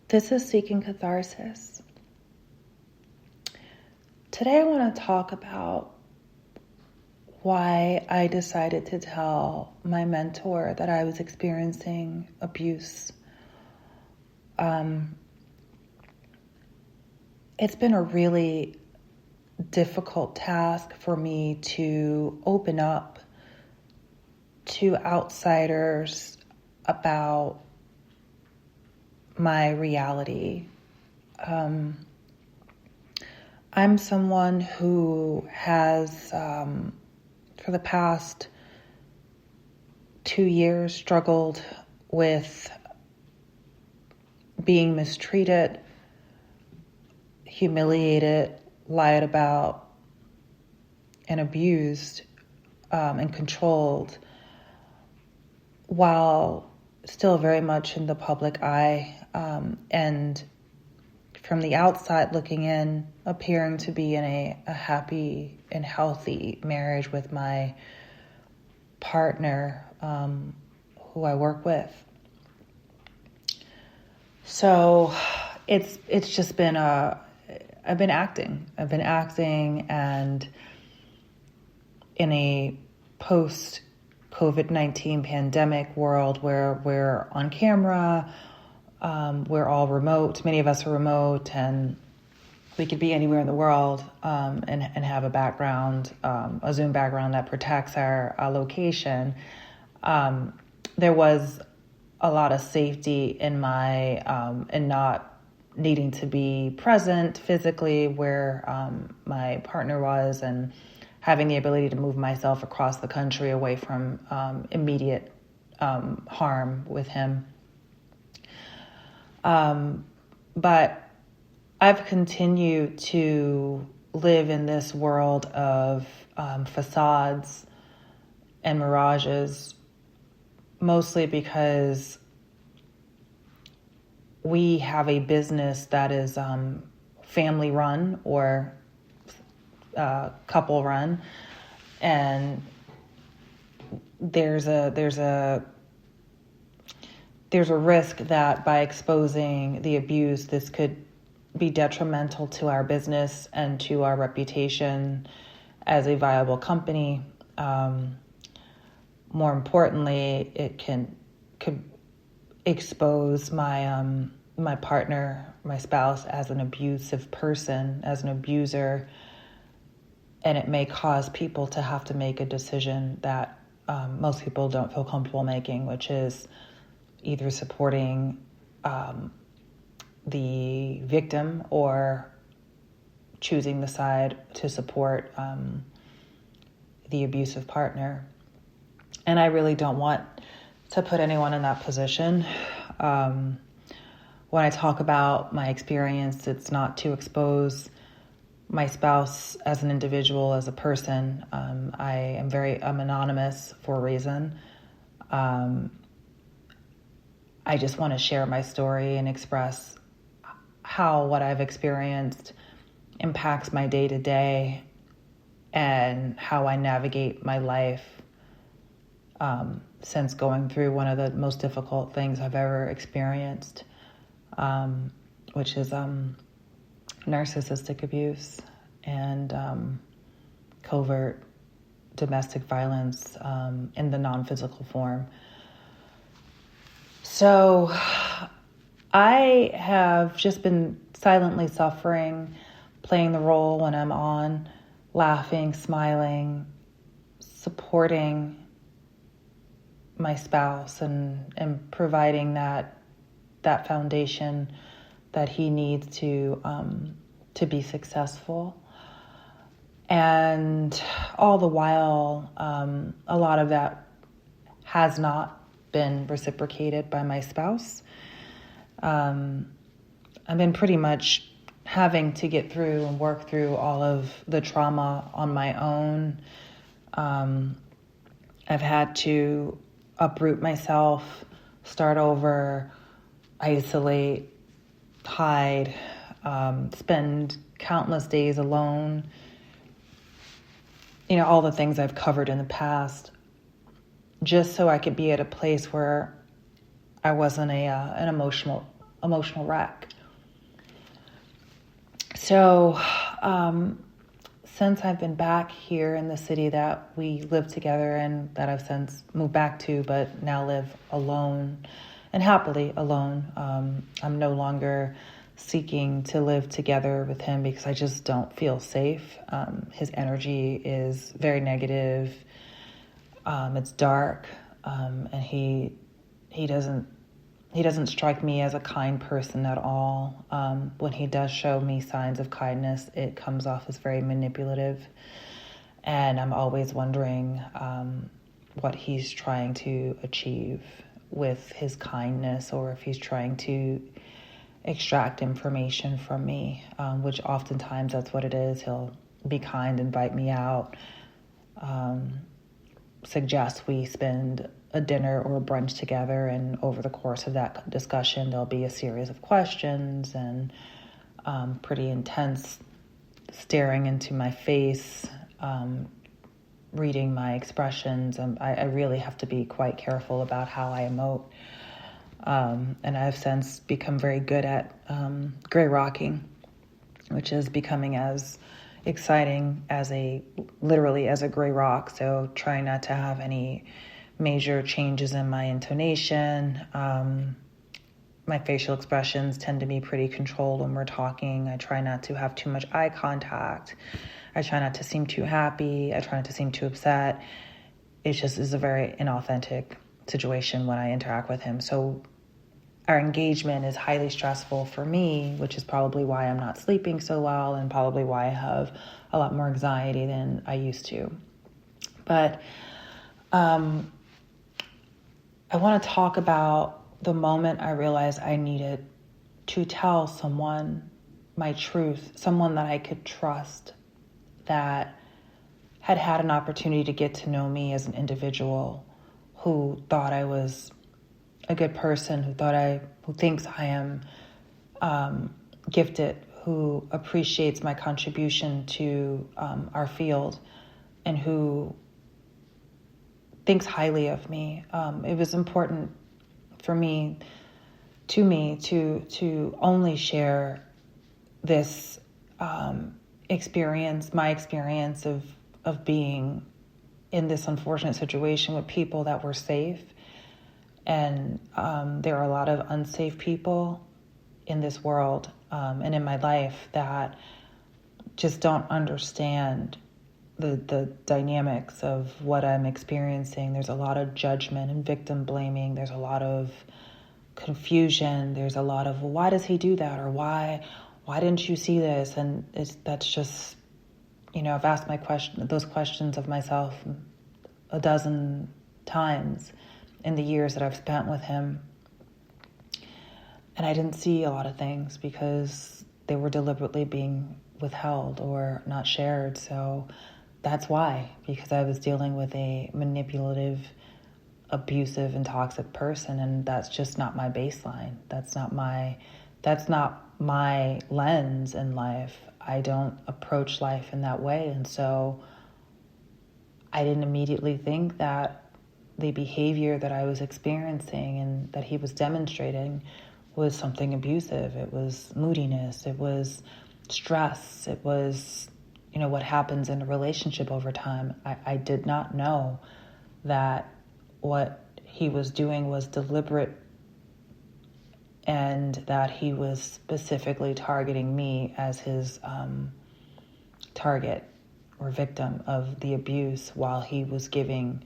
This is Seeking Catharsis. Today I want to talk about why I decided to tell my mentor that I was experiencing abuse. It's been a really difficult task for me to open up to outsiders about my reality. I'm someone who has, for the past 2 years, struggled with being mistreated, humiliated, lied about, and abused and controlled while still very much in the public eye, and from the outside looking in, appearing to be in a happy and healthy marriage with my partner, who I work with. So it's just been I've been acting and in a post COVID-19 pandemic world where we're on camera, we're all remote. Many of us are remote, and we could be anywhere in the world and have a background, a Zoom background that protects our location. There was a lot of safety in my in not needing to be present physically where my partner was, and having the ability to move myself across the country away from immediate harm with him. But I've continued to live in this world of facades and mirages, mostly because we have a business that is family run or couple run, and there's a risk that by exposing the abuse, this could be detrimental to our business and to our reputation as a viable company. More importantly, it could expose my partner, my spouse, as an abusive person, as an abuser, and it may cause people to have to make a decision that most people don't feel comfortable making, which is either supporting the victim or choosing the side to support the abusive partner. And I really don't want to put anyone in that position. When I talk about my experience, it's not to expose my spouse as an individual, as a person. I'm anonymous for a reason. I just want to share my story and express how what I've experienced impacts my day-to-day and how I navigate my life since going through one of the most difficult things I've ever experienced, which is narcissistic abuse and covert domestic violence in the non-physical form. So I have just been silently suffering, playing the role when I'm on, laughing, smiling, supporting my spouse and providing that foundation that he needs to be successful. And all the while, a lot of that has not been reciprocated by my spouse. I've been pretty much having to get through and work through all of the trauma on my own. I've had to uproot myself, start over, isolate, hide, spend countless days alone. You know, all the things I've covered in the past, just so I could be at a place where I wasn't an emotional emotional wreck. So, since I've been back here in the city that we live together in, that I've since moved back to, but now live alone and happily alone, I'm no longer seeking to live together with him because I just don't feel safe. His energy is very negative. It's dark, and he doesn't strike me as a kind person at all. When he does show me signs of kindness, it comes off as very manipulative. And I'm always wondering what he's trying to achieve with his kindness, or if he's trying to extract information from me, which oftentimes that's what it is. He'll be kind, invite me out, suggest we spend a dinner or a brunch together, and over the course of that discussion there'll be a series of questions and pretty intense staring into my face, reading my expressions. I really have to be quite careful about how I emote, and I've since become very good at gray rocking, which is becoming as exciting as literally as a gray rock. So trying not to have any major changes in my intonation. My facial expressions tend to be pretty controlled when we're talking. I try not to have too much eye contact. I try not to seem too happy. I try not to seem too upset. It just is a very inauthentic situation when I interact with him. So our engagement is highly stressful for me, which is probably why I'm not sleeping so well and probably why I have a lot more anxiety than I used to. But I want to talk about the moment I realized I needed to tell someone my truth, someone that I could trust, that had an opportunity to get to know me as an individual, who thought I was a good person, who thinks I am gifted, who appreciates my contribution to our field, and who thinks highly of me. It was important for me to only share this experience, my experience of being in this unfortunate situation with people that were safe. And there are a lot of unsafe people in this world and in my life that just don't understand the dynamics of what I'm experiencing. There's a lot of judgment and victim blaming. There's a lot of confusion. There's a lot of, well, why does he do that? Or why didn't you see this? And that's just, I've asked those questions of myself a dozen times in the years that I've spent with him. And I didn't see a lot of things because they were deliberately being withheld or not shared. So that's why, because I was dealing with a manipulative, abusive, and toxic person, and that's just not my baseline. That's not my lens in life. I don't approach life in that way. And so I didn't immediately think that the behavior that I was experiencing and that he was demonstrating was something abusive. It was moodiness. It was stress. It was, what happens in a relationship over time. I did not know that what he was doing was deliberate and that he was specifically targeting me as his target or victim of the abuse, while he was giving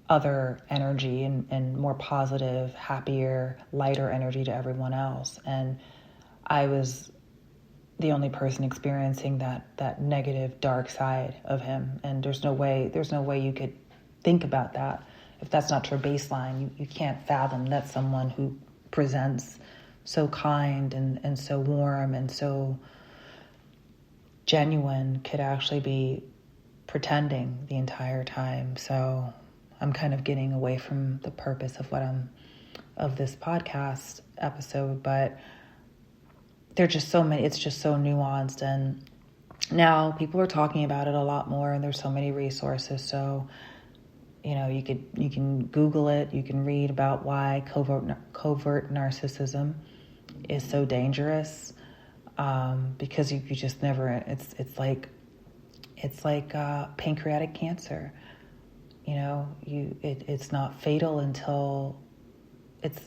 other energy and more positive, happier, lighter energy to everyone else. And I was the only person experiencing that negative, dark side of him. And there's no way you could think about that if that's not your baseline. You can't fathom that someone who presents so kind and so warm and so genuine could actually be pretending the entire time. So I'm kind of getting away from the purpose of this podcast episode, but they're just so many, it's just so nuanced. And now people are talking about it a lot more, and there's so many resources. So You can Google it. You can read about why covert narcissism is so dangerous, because you just never. It's like pancreatic cancer. It's not fatal until it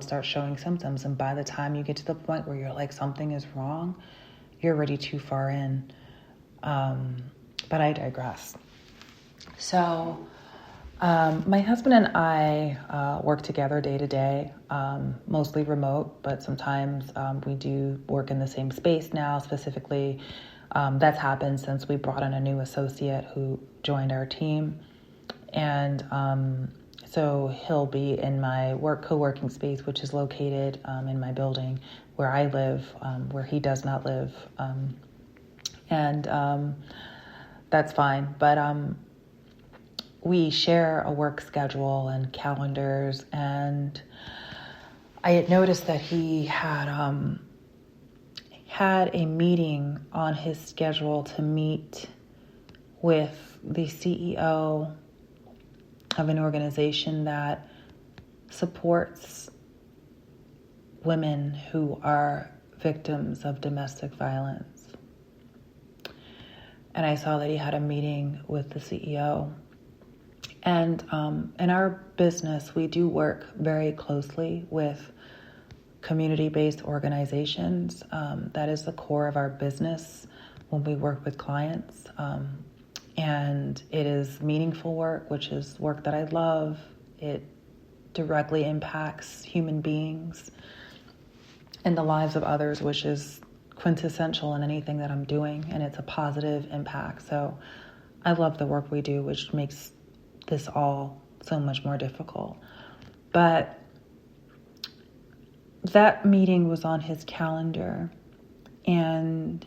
starts showing symptoms, and by the time you get to the point where you're like something is wrong, you're already too far in. But I digress. So, my husband and I work together day to day, mostly remote, but sometimes we do work in the same space now. Specifically, that's happened since we brought in a new associate who joined our team. And so he'll be in my co-working space, which is located in my building where I live, where he does not live. And that's fine. But we share a work schedule and calendars. And I had noticed that he had a meeting on his schedule to meet with the CEO of an organization that supports women who are victims of domestic violence. And I saw that he had a meeting with the CEO. And in our business, we do work very closely with community-based organizations. That is the core of our business when we work with clients. And it is meaningful work, which is work that I love. It directly impacts human beings and the lives of others, which is quintessential in anything that I'm doing, and it's a positive impact. So I love the work we do, which makes this all so much more difficult. But that meeting was on his calendar, and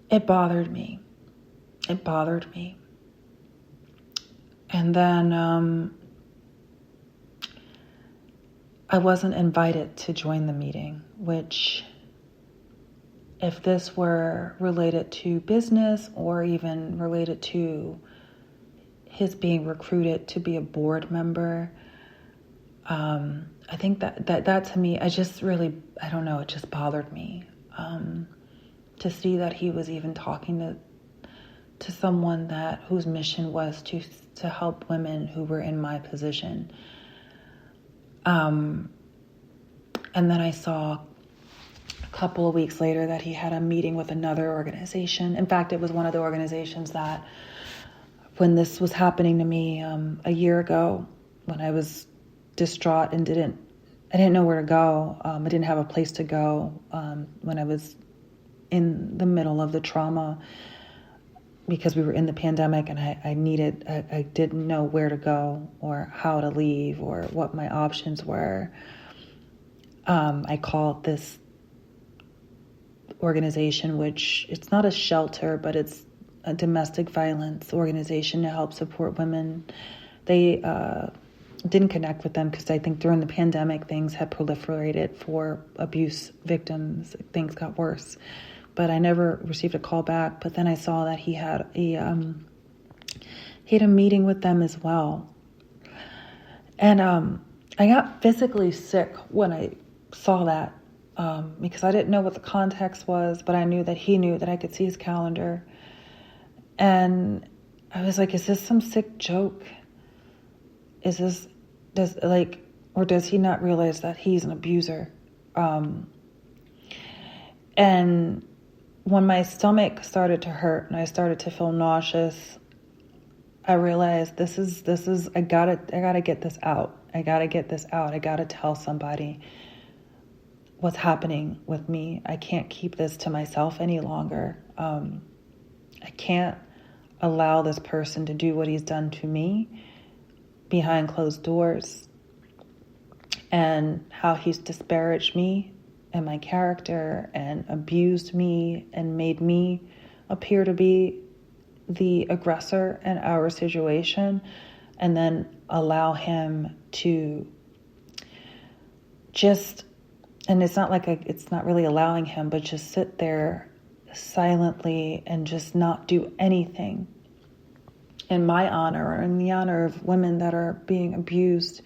it bothered me. And then I wasn't invited to join the meeting, which, if this were related to business or even related to his being recruited to be a board member, I think that to me, I don't know, it just bothered me. To see that he was even talking to someone whose mission was to help women who were in my position. And then I saw a couple of weeks later that he had a meeting with another organization. In fact, it was one of the organizations that, when this was happening to me a year ago, when I was distraught and I didn't know where to go. I didn't have a place to go when I was in the middle of the trauma, because we were in the pandemic, and I didn't know where to go or how to leave or what my options were. I called this organization, which it's not a shelter, but it's a domestic violence organization to help support women. They didn't connect with them because I think during the pandemic things had proliferated for abuse victims. Things got worse. But I never received a call back. But then I saw that he had a meeting with them as well. And I got physically sick when I saw that, because I didn't know what the context was, but I knew that he knew that I could see his calendar. And I was like, is this some sick joke? Or does he not realize that he's an abuser? And when my stomach started to hurt and I started to feel nauseous, I realized this is I gotta get this out. I gotta tell somebody what's happening with me. I can't keep this to myself any longer. I can't allow this person to do what he's done to me behind closed doors, and how he's disparaged me and my character and abused me and made me appear to be the aggressor in our situation, and then allow him to just, and it's not really allowing him, but just sit there silently and just not do anything. in my honor or in the honor of women that are being abused